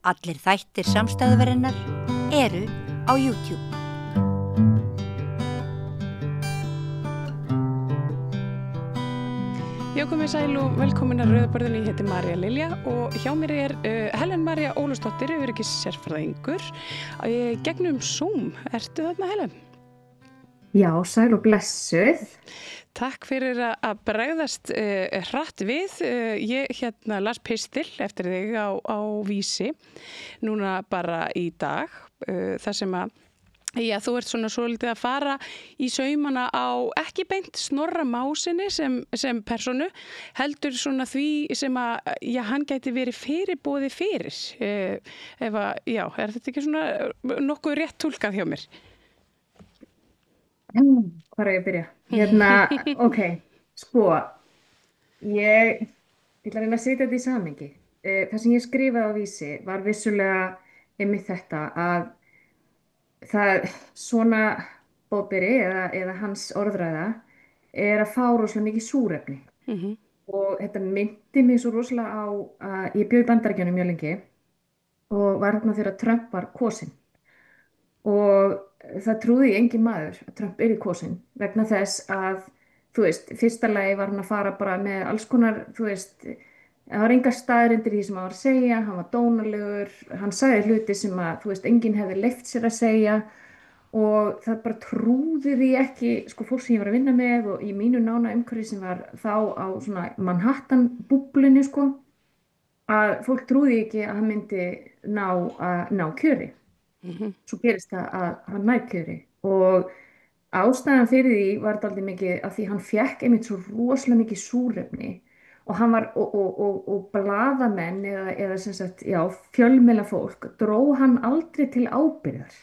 Allir þættir samstæðuverinnar eru á YouTube. Já, komið sæl og velkomin að Rauða borðinu. Ég heiti María Lilja og hjá mér Helen María Ólafsdóttir, öryggissérfræðingur gegnum Zoom. Ertu þarna, Helen? Já, sæl og blessuð. Takk fyrir að bregðast hratt við. Ég las pistil eftir þig á Vísi núna bara í dag, þar sem að þú ert svona svolítið að fara í saumana á ekki beint Snorra Másinni sem persónu, heldur svona því sem að hann gæti verið fyrirboði fyrir. Er þetta ekki svona nokkuð rétt túlkað hjá mér? Hvar á ég að byrja? Ok, sko, ég ætla að reyna að setja þetta í samhengi. Það sem ég skrifaði á Vísi var vissulega einmitt þetta að það svona boðberi eða hans orðræða að fá rosalega mikið súrefni. Og þetta minnti mig svo rosalega á að ég bjó í Bandaríkjunum mjög lengi og var þarna þegar Trump var kosinn. Og það trúði engin maður að Trump yrði kosinn vegna þess að, fyrsta lagi var hann að fara bara með alls konar, það var engar staðreyndir í því sem hann var að segja, hann var dónalegur, hann sagði hluti sem að, enginn hefði leyft sér að segja og það bara trúði því ekki, fólk sem ég var að vinna með og í mínu nána umhverfi sem var þá á svona Manhattan búblunni, að fólk trúði ekki að hann myndi ná kjöri. Svo gerist það að hann nær kjöri og ástæðan fyrir því var dálítið mikið af því hann fékk einmitt svo rosalega mikið súrefni og hann var og blaðamenn eða sem sagt, fjölmiðlafólk dró hann aldrei til ábyrgðar.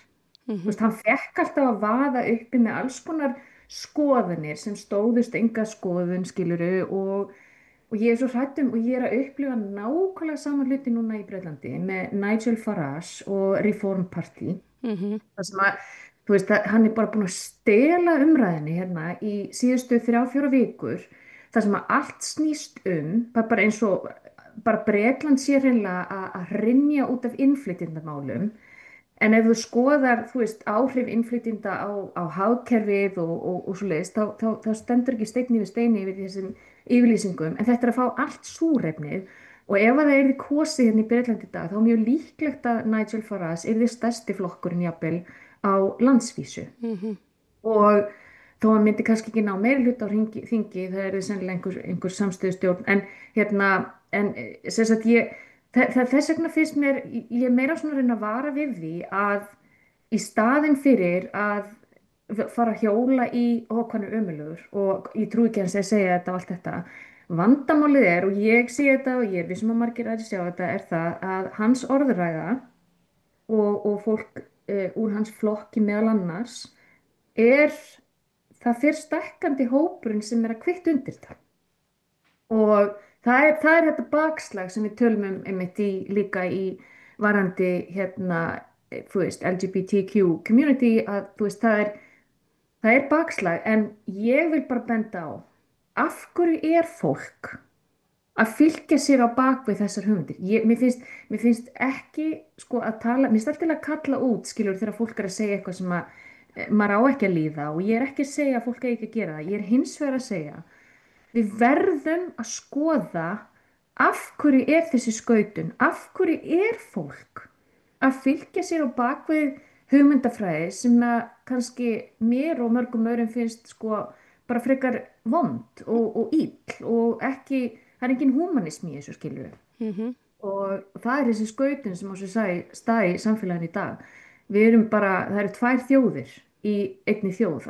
Hann fékk alltaf að vaða uppi með alls konar skoðanir sem stóðust enga skoðun, skilurðu, og ég svo hrædd og ég að upplifa nákvæmlega sama hluti núna í Bretlandi með Nigel Farage og Reform Party. Það sem að, hann bara búinn að stela umræðinni hérna í síðustu 3-4 vikur, það sem að allt snýst bara eins og bara Bretland sé hreinlega að hrynja út af innflytjendamálum. En ef þú skoðar, áhrif innflytjenda á hagkerfið og svoleiðis, þá stendur ekki steinn yfir steini yfir þessum yfirlýsingum, en þetta að fá allt súrefnið og ef það yrði kosið hérna í Bretlandi í dag, þá mjög líklegt að Nigel Farage yrði stærsti flokkurinn jafnvel á landsvísu. Og þó hann myndi kannski ekki ná meiri hluta á þingi, það yrði sennilega einhver samstöðustjórn, en sem sagt þess vegna finnst mér, ég meira svona reyna að vara við því að í staðinn fyrir að fara að hjóla í hann ömurlegur og ég trúi ekki hans að segja þetta og allt þetta. Vandamálið og ég sé þetta og ég vissum að margir aðrir sjá þetta það að hans orðræða og fólk úr hans flokki meðal annars það fer stækkandi hópurinn sem að kvitta undir það. Og það er þetta bakslag sem við tölum einmitt líka í varandi LGBTQ community að það er bakslag, en ég vil bara benda á af hverju fólk að fylgja sér á bakvið þessar hugmyndir. Mér finnst ekki að tala, mér finnst alltaf að kalla út, skilur, þegar fólk að segja eitthvað sem að maður á ekki að líða og ég ekki að segja að fólk ekki að gera það. Ég hins vegar að segja, við verðum að skoða af hverju þessi skautun, af hverju fólk að fylgja sér á bakvið hugmyndafræði sem að kannski mér og mörgum öðrum finnst bara frekar vond og ill og ekki, það engin húmanismi í þessu, skilur við. Og það þessi skautun sem á sér stað í samfélaginu í dag. Við erum bara, það eru 2 þjóðir í einni þjóð,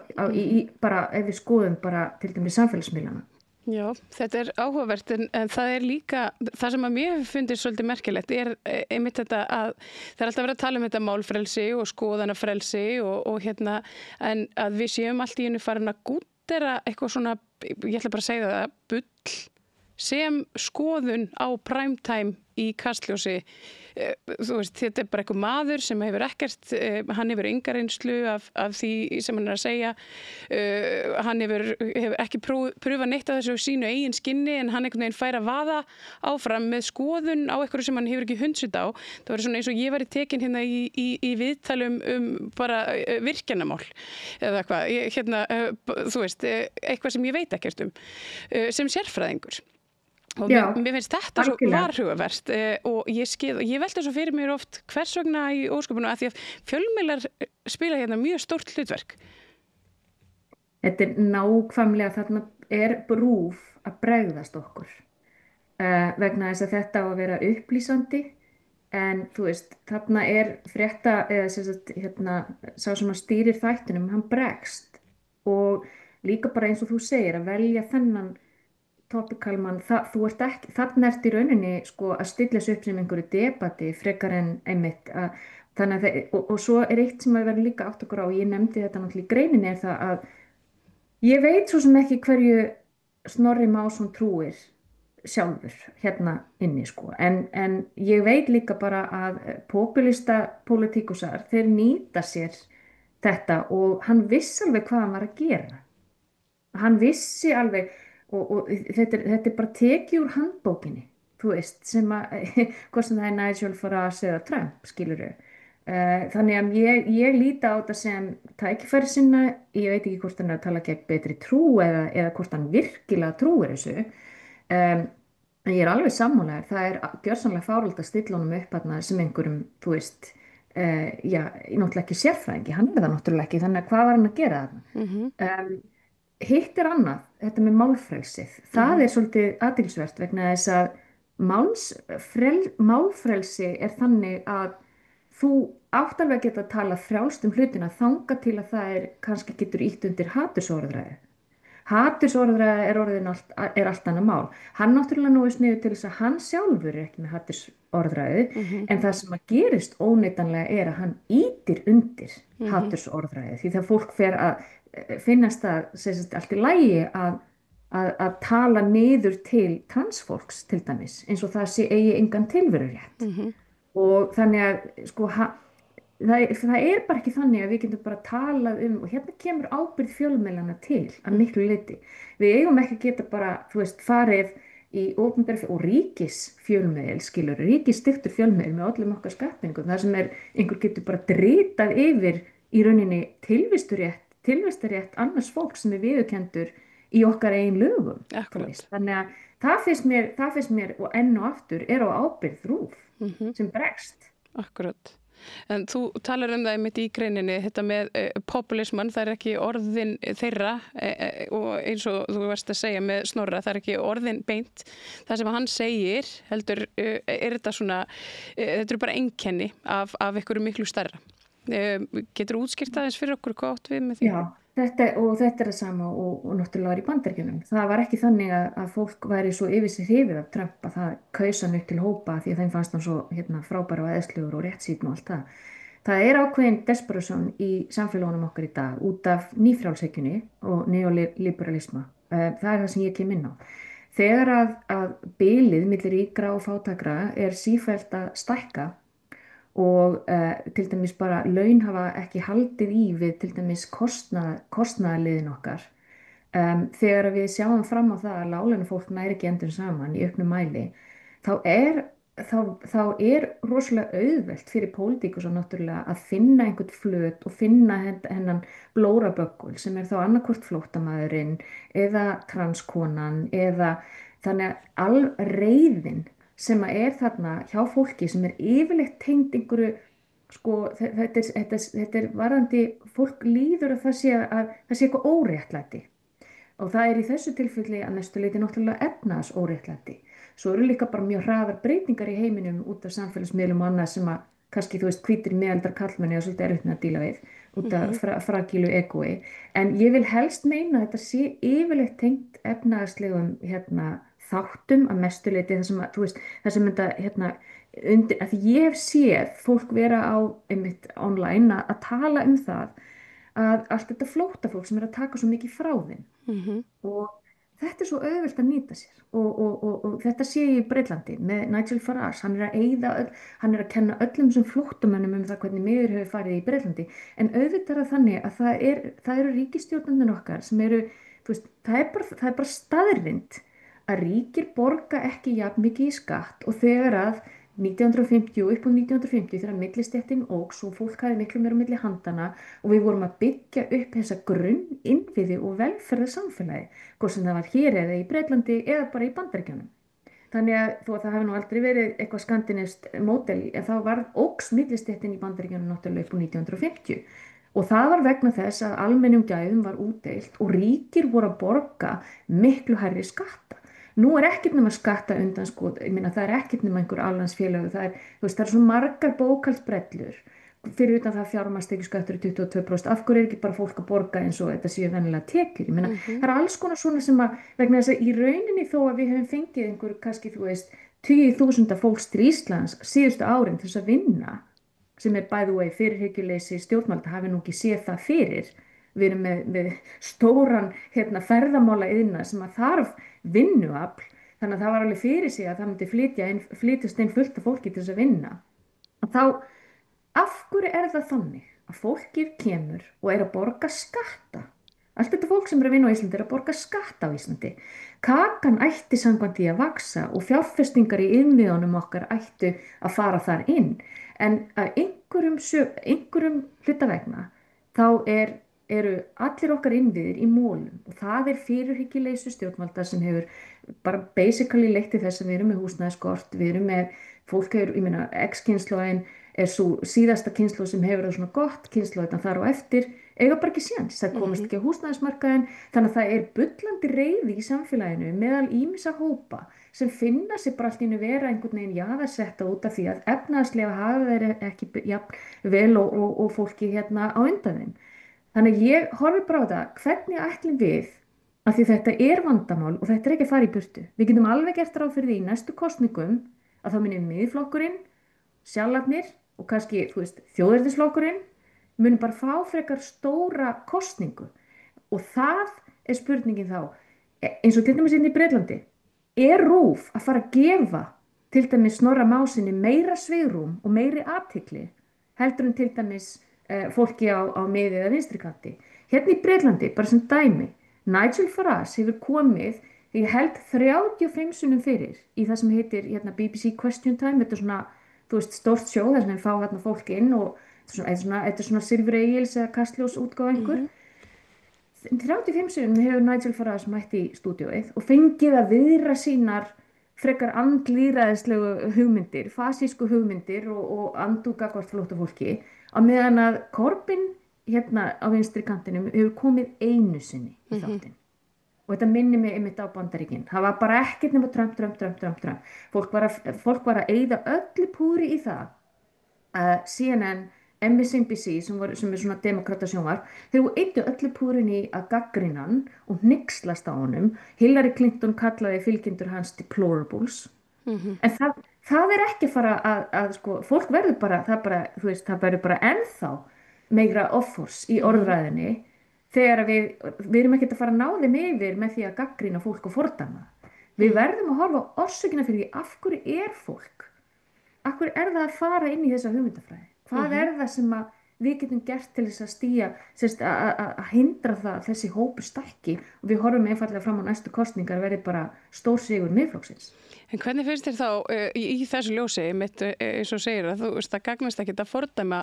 bara ef við skoðum bara til dæmis samfélagsmiðlana. Já, þetta áhugavert en það líka, það sem að mér finnst svolítið merkilegt einmitt þetta að það alltaf verið að tala þetta málfrelsi og skoðanafrelsi og en að við séum allt í einu farin að gúttera eitthvað svona, ég ætla bara að segja það, bull sem skoðun á primetime í Kastljósi þú veist, þetta bara einhver maður sem hefur ekkert, hann hefur enga reynslu af því sem hann að segja, hann hefur ekki pröfað neitt af þessu sínu eigin skinni en hann einhvern veginn fær að vaða áfram með skoðun á eitthvað sem hann hefur ekki hundsið á. Það var svona eins og ég væri tekin hérna í viðtalum bara virkjanamál eða hvað, þú veist, eitthvað sem ég veit ekkert sem sérfræðingur. Og mér finnst þetta svo varhugavert og ég velti svo fyrir mér oft hvers vegna í ósköpunum að því að fjölmiðlar spila hérna mjög stórt hlutverk. Þetta nákvæmlega, þarna RÚV að bregðast okkur vegna þess að þetta á að vera upplýsandi en þú veist, þarna frétta eða sem sagt, sá sem að stýrir þættinum, hann bregst og líka bara eins og þú segir að velja þennan topikalmann, þarna ert í rauninni sko að stilla sig upp sem einhverju debati frekar en einmitt þannig að og svo eitt sem að vera líka átt okkur á, ég nefndi þetta náttúrulega í greininni það að ég veit svo sem ekki hverju Snorri Másson trúir sjálfur hérna inni sko en ég veit líka bara að populista pólitíkusar, þeir nýta sér þetta og hann vissi alveg hvað hann var að gera hann vissi alveg og þetta bara tekið úr handbókinni, þú veist, sem að, hvort sem það Nigel Farage eða Trump, skilurðu. Þannig að ég líti á þetta sem tækifæri sinna, ég veit ekki hvort hann að tala gegn betri trú eða hvort hann virkilega trúir þessu. En ég alveg sammála, það gjörsamlega fáralt að stilla honum upp þarna sem einhverjum, þú veist, náttúrulega ekki sérfræðingi, hann það náttúrulega ekki, þannig að hvað var hann að gera þarna? Hitt annað, þetta með málfrelsið. Það svolítið athyglisvert vegna þess að málfrelsi þannig að þú átt alveg að geta að tala frjálst hlutina þangað til að það kannski getur ýtt undir hatursorðræðu. Hatursorðræða er allt annað mál. Hann náttúrulega nú sniður til þess að hann sjálfur ekki með hatursorðræðu en það sem að gerist óneitanlega að hann ýtir undir hatursorðræðu því það fólk fer að finnast það allt í lagi að tala niður til transfólks til dæmis eins og það eigi engan tilverurétt og þannig að sko það bara ekki þannig að við getum bara talað og hérna kemur ábyrgð fjölmiðlana til að miklu leyti. Við eigum ekki að geta bara, þú veist, farið í opinber og ríkisfjölmiðil, ríkisstyrktur fjölmiðil með öllum okkar skattpenningum, þar sem einhver getur bara dritað yfir í rauninni tilvistarrétt annars fólk sem viðurkenndur í okkar eigin lögum. Þannig að það finnst mér og enn og aftur á ábyrgð RÚV sem bregst. Akkurat. En þú talar það einmitt í greininni, þetta með populisman, það ekki orðin þeirra og eins og þú varst að segja með Snorra, það ekki orðin beint. Það sem hann segir, heldur, þetta svona, þetta bara einkenni af einhverju miklu stærra. Getur útskýrt aðeins fyrir okkur hvað átt við með því? Já, þetta það sama og náttúrulega í Bandaríkjunum. Það var ekki þannig að fólk væri svo yfir sig hrifið af Trump að það kaus hann upp til hópa því að þeim fannst hann svo frábær og æðislegur og réttsýnn og allt það. Það ákveðin desperation í samfélagunum okkar í dag út af nýfrjálshyggjunni og neoliberalisma. Það það sem ég kem inn á. Þegar að bilið milli ríkra og fátækra sífellt að stækka og til dæmis bara laun hafa ekki haldið í við til dæmis kostnaðarliðin okkar. Þegar við sjáum fram á það að láglaunafólk næri ekki endum saman í auknum mæli, þá rosalega auðvelt fyrir pólitíkus og náttúrulega að finna einhvern flöt og finna hennan blóraböggul sem þá annarkvort flóttamaðurinn eða transkonan eða þannig að reiðin sem þarna hjá fólki sem yfirleitt tengd einhverju, sko, þetta varðandi, fólk líður að það sé eitthvað óréttlæti. Og það í þessu tilfelli að mestu leyti náttúrulega efnahagsóréttlæti. Svo eru líka bara mjög hraðar breytingar í heiminum út af samfélagsmiðlum og annað sem að kannski, þú veist, hvítir miðaldra karlmenni og svolítið erfitt með að díla við út af fragílu egói. En ég vil helst meina að þetta sé yfirleitt tengt efnahagslegum þáttum að mestu leyti það sem þetta undir, að ég hef séð fólk vera á einmitt online að tala það að allt þetta flóttafólk sem að taka svo mikið frá þeim og þetta svo auðvelt að nýta sér og þetta sé ég í Breitlandi með Nigel Farage, hann að eyða hann að kenna öllum sem flóttamönnum það hvernig miður hefur farið í Breitlandi en auðvitað er það þannig að það eru ríkisstjórnarnir okkar sem eru, veist, það er bara staðrind að ríkir borga ekki jafn mikið í skatt og þegar að 1950 og upp á 1950 þegar millistéttin óx og fólk hafði miklu meira á milli handana og við vorum að byggja upp þessa grunninnviði og velferðarsamfélagi, hvort sem það var hér eða í Breitlandi eða bara í Bandaríkjunum. Þannig að þó að það hafi nú aldrei verið eitthvað skandinavskt módel en þá var óx millistéttin í Bandaríkjunum náttúrulega upp á 1950 og það var vegna þess að almennum gæðum var útdeilt og ríkir voru að borga miklu hærri skatta. Nú er ekkert nema skatta undan ég meina það er ekkert nema einhver alhansfélög, það er svo margar bókhaldsbrellur fyrir utan það fjármagnstekjuskattur er 22%, af hverju er ekki bara fólk að borga eins og þetta séu venjulega tekjur, ég meina það er alls konar svona sem að vegna þess að í rauninni þó að við höfum fengið einhver kannski 20.000 fólks til Íslands síðustu árin til þess að vinna sem er by the way fyrirhyggjuleysi stjórnvalda hafi nú ekki séð það fyrir. Við erum með stóran ferðamála iðna sem að þarf vinnuafl, þannig að það var alveg fyrir sig að það myndi flytjast inn fullt af fólki til þess að vinna. Og þá, af hverju er það þannig að fólkið kemur og er að borga skatta? Allt þetta fólk sem er að vinna á Íslandi er að borga skatta á Íslandi. Kakan ætti samkvæmt því að vaksa og fjárfestingar í innviðunum okkar ættu að fara þar inn. En að einhverjum hluta vegna þá eru allir okkar innviðir í mólum og það er fyrirhyggjuleysi stjórnvalda sem hefur bara basically leitt til þess að við erum með húsnæðisskort, við erum með fólk ég meina X-kynslóðin er svo síðasta kynslóð sem hefur það svona gott, kynslóðin þar og eftir eiga bara ekki séns, það komast ekki á húsnæðismarkaðinn, þannig að það er bullandi reiði í samfélaginu meðal ýmissa hópa sem finna sér bara allt í einu vera einhvern veginn jaðarsetta út af því að efnahagslega hafa þeir ekki jafn vel og fólki á undan þeim. Þannig að ég horfi bara á það, hvernig ætlum við, af því þetta er vandamál og þetta er ekki að fara í burtu. Við getum alveg gert ráð fyrir því í næstu kosningum að þá munum Miðflokkurinn, sjálfarnir og kannski, þjóðernisflokkurinn munum bara fá frekar stóra kosningu. Og það er spurningin þá, eins og til dæmis inn í Breitlandi, er RÚV að fara að gefa til dæmis Snorra Másinni meira svigrúm og meiri athygli heldur en til dæmis fólki á miði eða vinstri kanti. Hérna í Breitlandi, bara sem dæmi, Nigel Farage hefur komið, ég held 35 sinnum fyrir í það sem heitir BBC Question Time, þetta er svona, stórt sjó þar sem við fá fólk inn og þetta er svona Silfur Egils eða Kastljós útgáfa einhver. 35 sinnum hefur Nigel Farage mætt í stúdíóið og fengið að viðra sínar frekar andlýðræðislegu hugmyndir, fasísku hugmyndir og andúga hvort flóttafólki á meðan að Corbyn á vinstri kantinum hefur komið einu sinni í þáttinn. Og þetta minnir mig einmitt á Bandaríkin. Það var bara ekkert nema Trump. Fólk var að eyða öllu púðri í það að CNN, MSNBC sem er svona demokratasjónvarp, þeir eyddu öllu púðrinni að gagnrýna hann og hneykslast á honum. Hillary Clinton kallaði fylgjendur hans deplorables. En það er ekki að fara að fólk verður bara, það verður bara ennþá meira offors í orðræðinni þegar við erum ekki að fara að ná þeim yfir með því að gagnrýna fólk og fordæma. Við verðum að horfa á orsökina fyrir því af hverju er fólk? Af hverju er það að fara inn í þessa hugmyndafræði? Hvað er það sem við getum gert til þess að stía, að hindra það að þessi hópur stækki og við horfum einfallega fram á næstu kosningar verði bara stór sigur Miðflokksins. En hvernig finnst þér þá í þessu ljósi, eins og segir að það gagnast ekki að fordæma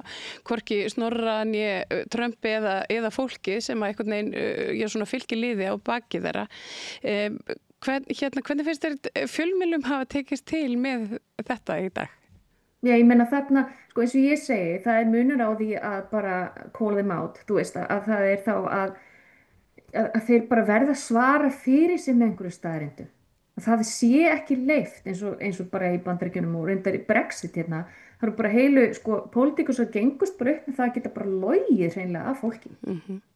hvorki Snorra né Trump eða fólki sem að einhvern veginn fylgir liði á baki þeirra. Hvernig finnst þér fjölmiðlum hafa tekist til með þetta í dag? Já, ég meina þarna, eins og ég segi, það er munur á því að bara call them out, að það er þá að þeir bara verða að svara fyrir sig með einhverju staðreyndu. Að það sé ekki leyft eins og bara í Bandaríkjunum og reyndar í Brexit það eru bara heilu, pólitíkus að gengust bara upp með það að geta bara logið hreinlega af fólki.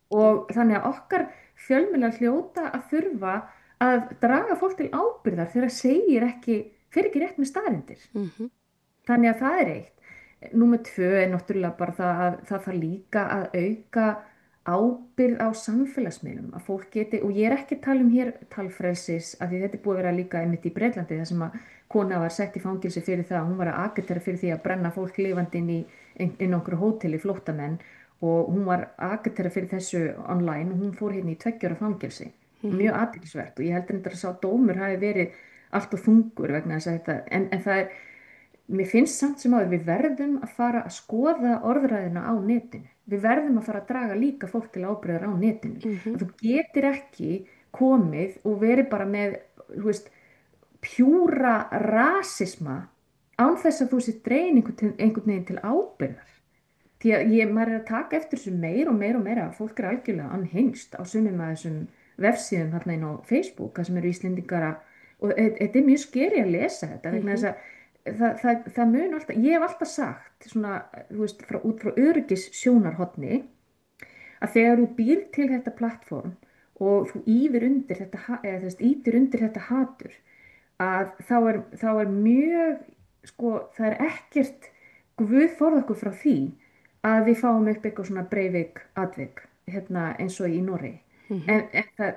Og þannig að okkar fjölmiðlar hljóta að þurfa að draga fólk til ábyrgðar þegar það fer ekki rétt með staðreyndir. Þannig að það er eitt. Númer 2 er náttúrulega bara það þarf líka að auka ábyrgð á samfélagsmiðlum, að fólk geti, og ég er ekki að tala hér talfrelsis, af því þetta er búið að vera líka einmitt í Bretlandi, þar sem að kona var sett í fangilsi fyrir það, hún var að agitera fyrir því að brenna fólk lifandi inn á okkur hóteli, flóttamenn, og hún var að agitera fyrir þessu online og hún fór hérna í 2 ára fangilsi, mjög athyglisvert, og ég heldur að sá dómur hafi verið allt og þungur vegna þess að þetta, en það er, mér finnst samt sem áður, við verðum að fara að skoða orðræðina á netinu. Við verðum að fara að draga líka fólk til ábyrgðar á netinu. Að þú getur ekki komið og verið bara með, þú veist, pjúra rasisma án þess að þú sér dregin einhvern veginn til ábyrgðar. Því að maður er að taka eftir þessu meir og meira að fólk er algjörlega unhinged á sumum að þessum vefsíðum hérna inn á Facebook, það sem eru Íslendingar og þetta er mjög skeri að lesa þetta, vegna þess að það mun alltaf, ég hef alltaf sagt svona, þú veist, út frá öryggis sjónarhorni að þegar þú býr til þetta plattform og þú ýtir undir þetta hatur að þá er mjög, sko, það er ekkert, Guð forði okkur frá því að við fáum upp eitthvað svona Breivik atvik hérna eins og í Noregi. En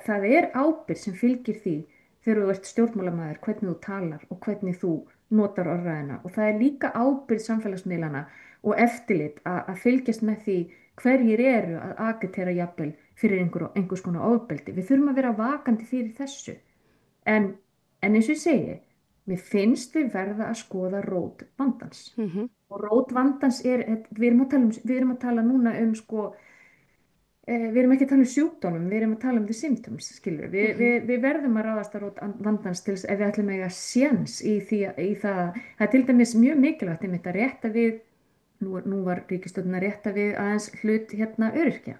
það er ábyrgð sem fylgir því þegar þú ert stjórnmálamaður, hvernig þú talar og hvernig þú notar orðræðina, og það er líka ábyrgð samfélagsmiðlana og eftirlit að fylgjast með því hverjir eru að agitera jafnvel fyrir einhvers konar ofbeldi. Við þurfum að vera vakandi fyrir þessu, en eins og ég segi, mér finnst við verða að skoða rót vandans, og rót vandans við erum að tala núna sko, við erum ekki að tala um sjúkdómum, við erum að tala um the symptoms, skilur við verðum að ráðast að rót vandans til þess ef við ætlum að eiga séns í það er til dæmis mjög mikilvægt einmitt að rétta við, nú var ríkisstjórnin að rétta við aðeins hlut hérna öryrkja.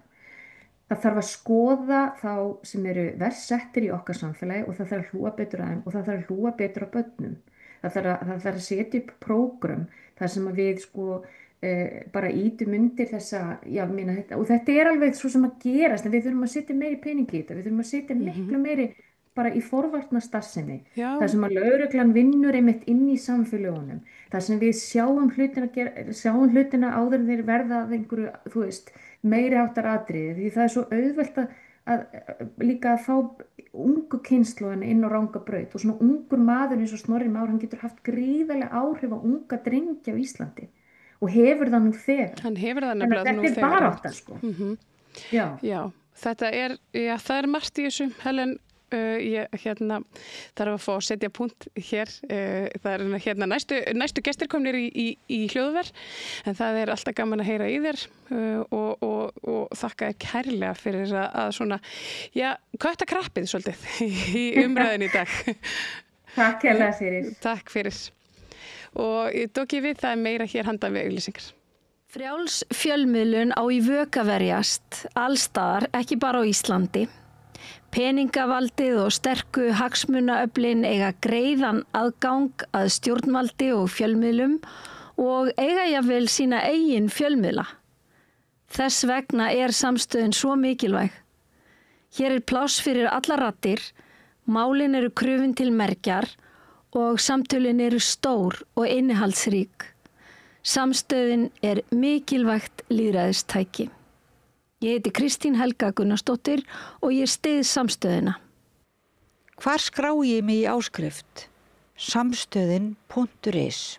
Það þarf að skoða þá sem eru verst settir í okkar samfélagi og það þarf að hlúa betur að þeim og það þarf að hlúa betur að börnum. Það þarf að setja upp prógram þar sem að við sko bara ítum undir þessa, og þetta er alveg svo sem að gerast, en við þurfum að setja meiri pening í þetta, við þurfum að setja miklu meiri bara í forvarna starfsemi, þar sem að lögreglan vinnur einmitt inn í samfélagunum, þar sem við sjáum hlutina áður en þeir verða af einhverju, þú veist, meiri háttar atriði, því það er svo auðvelt að líka að fá ungu kynslóðina inn á ranga braut, og svona ungur maður eins og Snorri Már, hann getur haft gríðarlega áhrif á unga drengja á Íslandi og hefur það nú þegar. Hann hefur það nefnilega nú þegar. Þetta er baráttan, sko. Já, það er margt í þessu, Helen. Ég þarf að fá að setja punkt hér. Það er næstu gestir komnir í hljóðver, en það er alltaf gaman að heyra í þér og þakka þér kærlega fyrir að svona, kötta krappið svolítið í umræðin í dag. Takk kærlega fyrir. Takk fyrir. Og ég tóki við, það er meira hér handan við auglýsingar. Frjáls fjölmiðlun á í vök að verjast allstaðar, ekki bara á Íslandi. Peningavaldið og sterku hagsmunaöflin eiga greiðan aðgang að stjórnvaldi og fjölmiðlum og eiga jafnvel sína eigin fjölmiðla. Þess vegna er samstöðin svo mikilvæg. Hér er pláss fyrir allar raddir, málin eru krufin til mergjar og samtölin eru stór og innihaldsrík. Samstöðin er mikilvægt lýðræðistæki. Ég heiti Kristín Helga Gunnarsdóttir og ég styð samstöðina. Hvar skrái ég mig í áskrift? Samstöðin.is